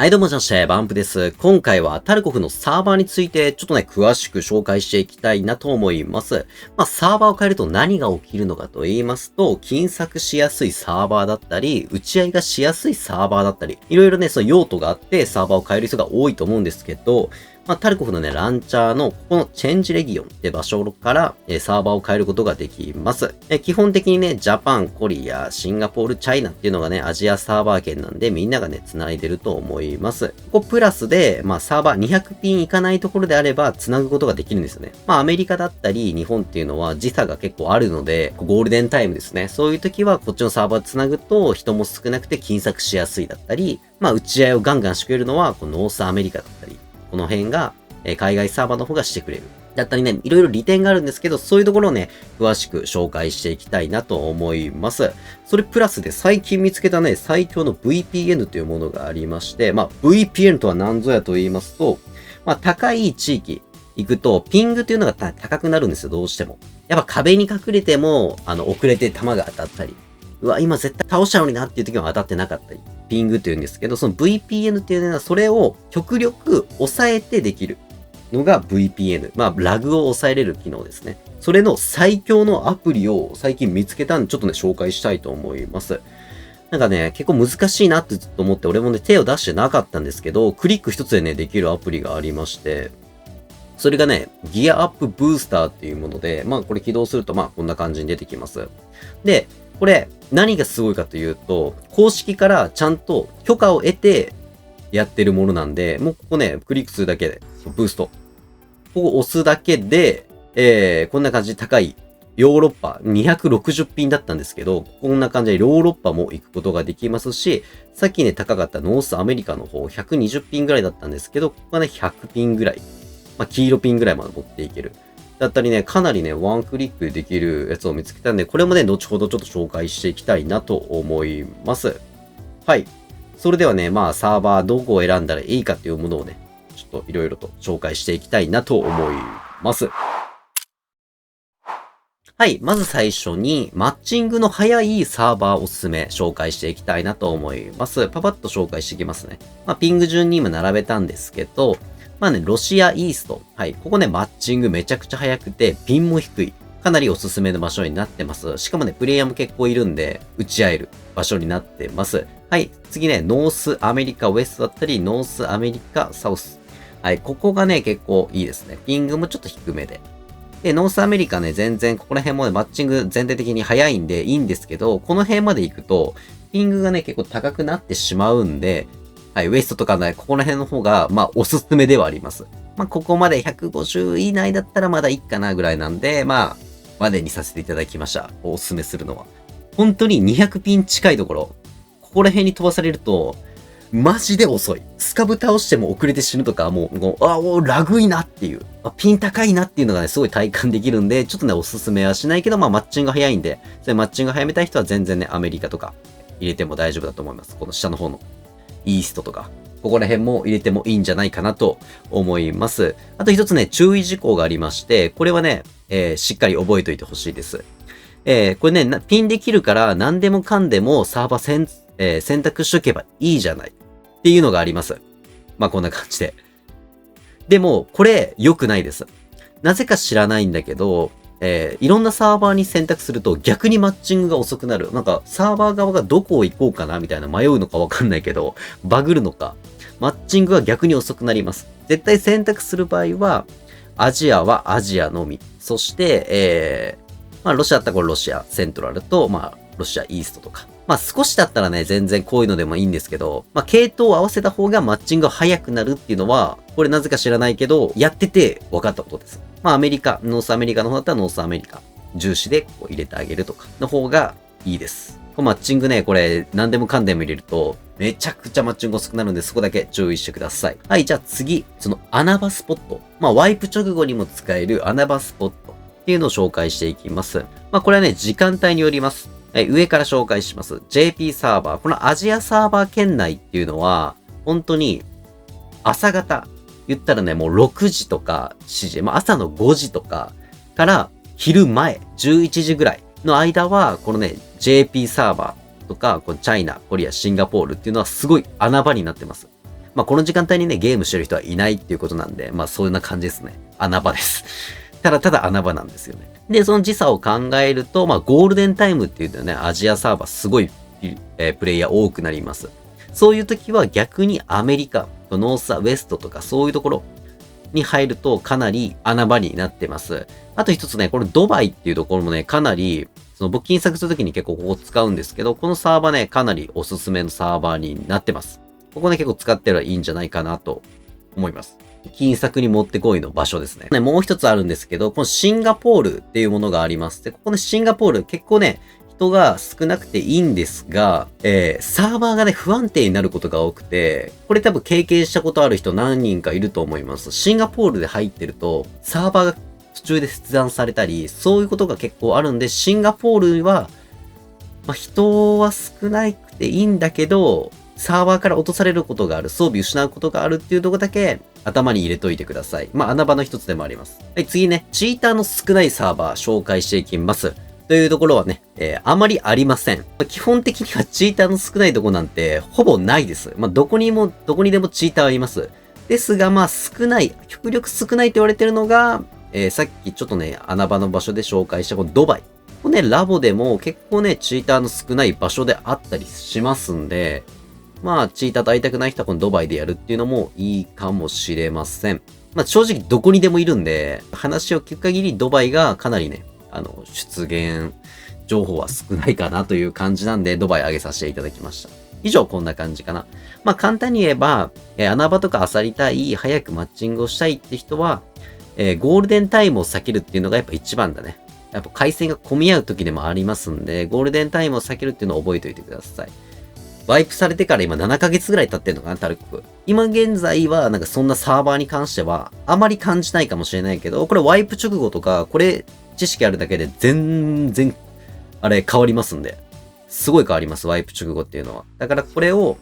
はい、どうもじゃんして、バンプです。今回はタルコフのサーバーについてちょっとね、詳しく紹介していきたいなと思います。サーバーを変えると何が起きるのかと言いますと、金策しやすいサーバーだったり、打ち合いがしやすいサーバーだったり、いろいろね、その用途があってサーバーを変える人が多いと思うんですけど、タルコフのね、ランチャーのここのチェンジレギオンって場所から、サーバーを変えることができます。基本的にね、ジャパン、コリア、シンガポール、チャイナっていうのがね、アジアサーバー圏なんで、みんながね、繋いでると思います。ここプラスで、サーバー200ピンいかないところであれば、繋ぐことができるんですよね。アメリカだったり、日本っていうのは時差が結構あるので、ゴールデンタイムですね。そういう時は、こっちのサーバー繋ぐと、人も少なくて金策しやすいだったり、打ち合いをガンガンしてくれるのは、このノースアメリカだったり、この辺が、海外サーバーの方がしてくれる。だったりね、いろいろ利点があるんですけど、そういうところをね、詳しく紹介していきたいなと思います。それプラスで最近見つけたね、最強の VPN というものがありまして、VPN とは何ぞやと言いますと、高い地域行くと、ピングというのが高くなるんですよ、どうしても。やっぱ壁に隠れても、遅れて弾が当たったり、うわ、今絶対倒したのになっていう時は当たってなかったり、ピングって言うんですけど、その VPN っていうのはそれを極力抑えてできるのが VPN。ラグを抑えれる機能ですね。それの最強のアプリを最近見つけたんで、ちょっとね、紹介したいと思います。なんかね、結構難しいなってずっと思って、俺もね、手を出してなかったんですけど、クリック一つでね、できるアプリがありまして、それがね、ギアアップブースターっていうもので、これ起動すると、こんな感じに出てきます。で、これ、何がすごいかというと、公式からちゃんと許可を得てやってるものなんで、もうここね、クリックするだけで、ブースト。ここ押すだけで、こんな感じで高いヨーロッパ260ピンだったんですけど、こんな感じでヨーロッパも行くことができますし、さっきね、高かったノースアメリカの方120ピンぐらいだったんですけど、ここはね、100ピンぐらい。黄色ピンぐらいまで持っていける。だったりね、かなりね、ワンクリックできるやつを見つけたんで、これもね、後ほどちょっと紹介していきたいなと思います。はい。それではね、サーバーどこを選んだらいいかっていうものをね、ちょっといろいろと紹介していきたいなと思います。はい。まず最初に、マッチングの早いサーバーおすすめ紹介していきたいなと思います。パパッと紹介していきますね。ピング順に今並べたんですけど、ロシアイースト。はい。ここね、マッチングめちゃくちゃ早くて、ピンも低い。かなりおすすめの場所になってます。しかもね、プレイヤーも結構いるんで、打ち合える場所になってます。はい。次ね、ノースアメリカウエストだったり、ノースアメリカサウス。はい。ここがね、結構いいですね。ピングもちょっと低めで。で、ノースアメリカね、全然ここら辺もね、マッチング全体的に早いんでいいんですけど、この辺まで行くと、ピングがね、結構高くなってしまうんで、はい、ウエストとかね、ここら辺の方が、おすすめではあります。ここまで150以内だったらまだいいかなぐらいなんで、までにさせていただきました。おすすめするのは。本当に200ピン近いところ、ここら辺に飛ばされると、マジで遅い。スカブ倒しても遅れて死ぬとか、もうラグいなっていう。ピン高いなっていうのがね、すごい体感できるんで、ちょっとね、おすすめはしないけど、マッチング早いんで、それマッチング早めたい人は全然ね、アメリカとか入れても大丈夫だと思います。この下の方のイーストとか。ここら辺も入れてもいいんじゃないかなと思います。あと一つね、注意事項がありまして、これはね、しっかり覚えておいてほしいです。これね、ピンできるから何でもかんでもサーバー選択しとけばいいじゃない。っていうのがあります。こんな感じで。でも、これ良くないです。なぜか知らないんだけど、いろんなサーバーに選択すると逆にマッチングが遅くなる。なんかサーバー側がどこを行こうかなみたいな迷うのかわかんないけど、バグるのか。マッチングは逆に遅くなります。絶対選択する場合は、アジアはアジアのみ。そして、ロシアだったらロシアセントラルと、ロシアイーストとか。少しだったらね、全然こういうのでもいいんですけど、系統を合わせた方がマッチングが早くなるっていうのは、これなぜか知らないけど、やってて分かったことです。アメリカ、ノースアメリカの方だったらノースアメリカ、重視でこう入れてあげるとかの方がいいです。マッチングね、これ何でもかんでも入れると、めちゃくちゃマッチング遅くなるんで、そこだけ注意してください。はい、じゃあ次、その穴場スポット。ワイプ直後にも使える穴場スポットっていうのを紹介していきます。これはね、時間帯によります。上から紹介します。JP サーバー。このアジアサーバー圏内っていうのは、本当に朝方。言ったらね、もう6時とか7時、朝の5時とかから昼前、11時ぐらいの間は、このね、JP サーバーとか、このチャイナ、コリア、シンガポールっていうのはすごい穴場になってます。まあこの時間帯にね、ゲームしてる人はいないっていうことなんで、まあそんな感じですね。穴場です。ただただ穴場なんですよね。で、その時差を考えると、まあゴールデンタイムっていうとね、アジアサーバーすごい、プレイヤー多くなります。そういう時は逆にアメリカ、ノースウェストとかそういうところに入るとかなり穴場になってます。あと一つね、これドバイっていうところもね、かなり、その僕金策するときに結構ここ使うんですけど、このサーバーね、かなりおすすめのサーバーになってます。ここね、結構使ってればいいんじゃないかなと思います。金策にもってこいの場所ですね。もう一つあるんですけど、このシンガポールっていうものがあります。で、ここね、シンガポール結構ね、人が少なくていいんですが、サーバーがね、不安定になることが多くて、これ多分経験したことある人何人かいると思います。シンガポールで入ってると、サーバーが途中で切断されたり、そういうことが結構あるんで、シンガポールは、まあ、人は少なくていいんだけど、サーバーから落とされることがある、装備失うことがあるっていうところだけ頭に入れといてください。まあ、穴場の一つでもあります。はい、次ね、チーターの少ないサーバー紹介していきます。というところはね、あまりありません。基本的にはチーターの少ないとこなんてほぼないです。まあ、どこにでもチーターはいます。ですが、まあ少ない、極力少ないと言われてるのが、さっきちょっとね、穴場の場所で紹介したこのドバイ。これね、ラボでも結構ね、チーターの少ない場所であったりしますんで、まあ、チーターと会いたくない人はこのドバイでやるっていうのもいいかもしれません。まあ、正直どこにでもいるんで、話を聞く限りドバイがかなりね、出現情報は少ないかなという感じなんで、ドバイ上げさせていただきました。以上、こんな感じかな。まあ、簡単に言えば、穴場とか漁りたい、早くマッチングをしたいって人は、ゴールデンタイムを避けるっていうのがやっぱ一番だね。やっぱ回線が混み合う時でもありますんで、ゴールデンタイムを避けるっていうのを覚えておいてください。ワイプされてから今7ヶ月ぐらい経ってんのかな、タルコフ。今現在はなんかそんなサーバーに関してはあまり感じないかもしれないけど、これワイプ直後とか、これ知識あるだけで全然、あれ変わりますんで。すごい変わります、ワイプ直後っていうのは。だからこれを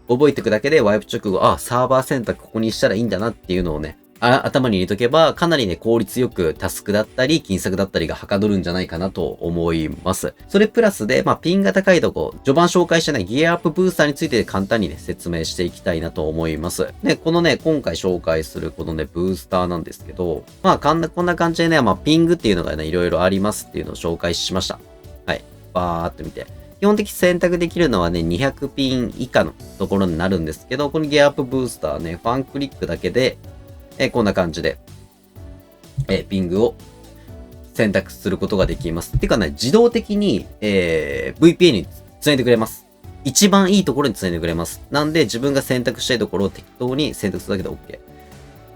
覚えていくだけでワイプ直後、あ、サーバー選択ここにしたらいいんだなっていうのをね、頭に入れとけば、かなりね、効率よくタスクだったり、金策だったりがはかどるんじゃないかなと思います。それプラスで、まあ、ピンが高いとこ、序盤紹介したね、ギアアップブースターについて簡単にね、説明していきたいなと思います。で、このね、今回紹介するこのね、ブースターなんですけど、まあ、こんな感じでね、まあ、ピングっていうのがね、いろいろありますっていうのを紹介しました。はい。バーっと見て。基本的に選択できるのはね、200ピン以下のところになるんですけど、このギアアップブースターね、ファンクリックだけで、こんな感じで、ピングを選択することができます。てかね、自動的に、VPN に繋いでくれます。一番いいところに繋いでくれます。なんで、自分が選択したいところを適当に選択するだけで OK。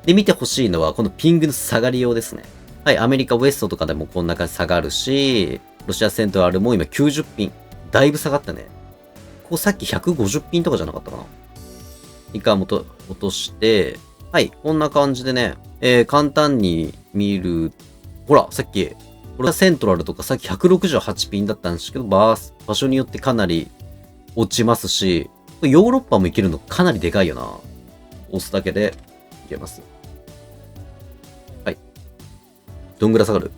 で、見てほしいのは、このピングの下がりようですね。はい、アメリカウエストとかでもこんな感じ下がるし、ロシアセントラルも今90ピン。だいぶ下がったね。ここさっき150ピンとかじゃなかったかな。以下も落として、はい、こんな感じでね、簡単に見る。ほら、さっき、これはセントラルとかさっき168ピンだったんですけど、場所によってかなり落ちますし、ヨーロッパもいけるのかなりでかいよな。押すだけでいけます。はい。どんぐらい下がる？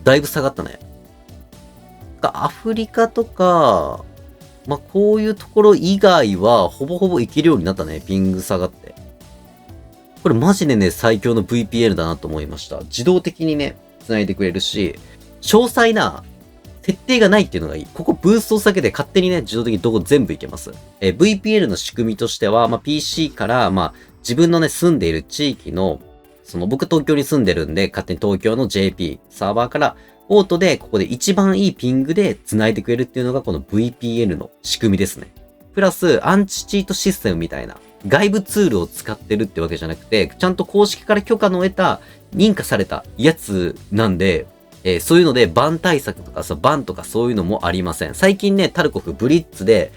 だいぶ下がったね。アフリカとか、まあ、こういうところ以外は、ほぼほぼいけるようになったね。ピング下がって。これマジでね、最強の VPN だなと思いました。自動的にね、繋いでくれるし、詳細な設定がないっていうのがいい。ここブースト押すだけで勝手にね、自動的にどこ全部いけます。VPN の仕組みとしては、まあ、PC から、まあ、自分のね、住んでいる地域の、僕東京に住んでるんで、勝手に東京の JP サーバーから、オートでここで一番いいピングで繋いでくれるっていうのがこの VPN の仕組みですね。プラス、アンチチートシステムみたいな、外部ツールを使ってるってわけじゃなくて、ちゃんと公式から許可の得た、認可されたやつなんで、そういうので、バン対策とかバンとかそういうのもありません。最近ね、タルコフブリッツで、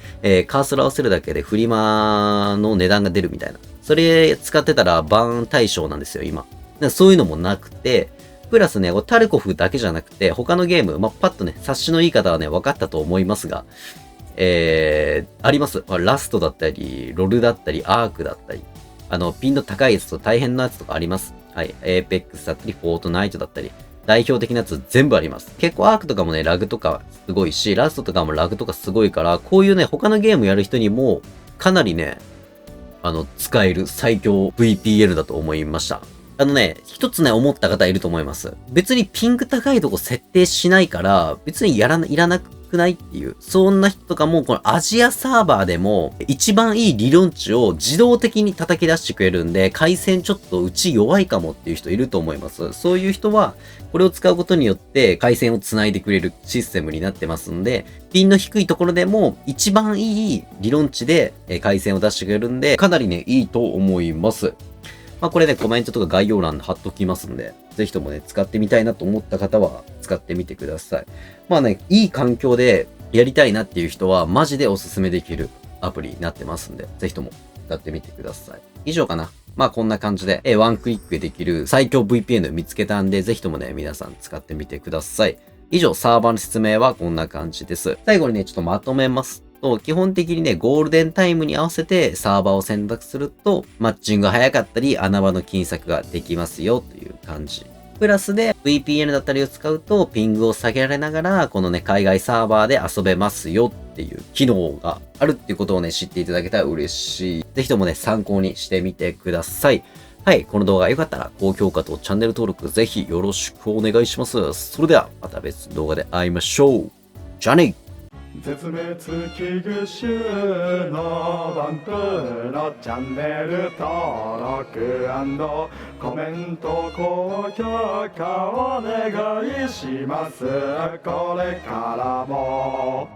カーソル合わせるだけでフリマの値段が出るみたいな。それ使ってたらバン対象なんですよ、今。そういうのもなくて、プラスね、タルコフだけじゃなくて、他のゲーム、まあ、パッとね、察しのいい方はね、分かったと思いますが、あります。ラストだったり、ロルだったり、アークだったり、ピンの高いやつと大変なやつとかあります。はい。エーペックスだったり、フォートナイトだったり、代表的なやつ全部あります。結構アークとかもね、ラグとかすごいし、ラストとかもラグとかすごいから、こういうね、他のゲームやる人にも、かなりね、使える最強 VPN だと思いました。一つね、思った方いると思います。別にピング高いとこ設定しないから、別にいらなくないっていう。そんな人とかも、このアジアサーバーでも、一番いい理論値を自動的に叩き出してくれるんで、回線ちょっとうち弱いかもっていう人いると思います。そういう人は、これを使うことによって回線を繋いでくれるシステムになってますんで、ピンの低いところでも一番いい理論値で回線を出してくれるんで、かなりね、いいと思います。これね、コメントとか概要欄で貼っときますんで、ぜひともね、使ってみたいなと思った方は使ってみてください。いい環境でやりたいなっていう人は、マジでおすすめできるアプリになってますんで、ぜひとも使ってみてください。以上かな。こんな感じで、ワンクリックでできる最強 VPN 見つけたんで、ぜひともね、皆さん使ってみてください。以上、サーバーの説明はこんな感じです。最後にね、ちょっとまとめます。基本的にね、ゴールデンタイムに合わせてサーバーを選択すると、マッチングが早かったり、穴場の金策ができますよという感じ。プラスで VPN だったりを使うと、ピングを下げられながら、このね、海外サーバーで遊べますよっていう機能があるっていうことをね、知っていただけたら嬉しい。ぜひともね、参考にしてみてください。はい、この動画が良かったら、高評価とチャンネル登録ぜひよろしくお願いします。それでは、また別の動画で会いましょう。じゃあね。絶滅危惧種のバンプのチャンネル登録&コメント高評価お願いします。これからも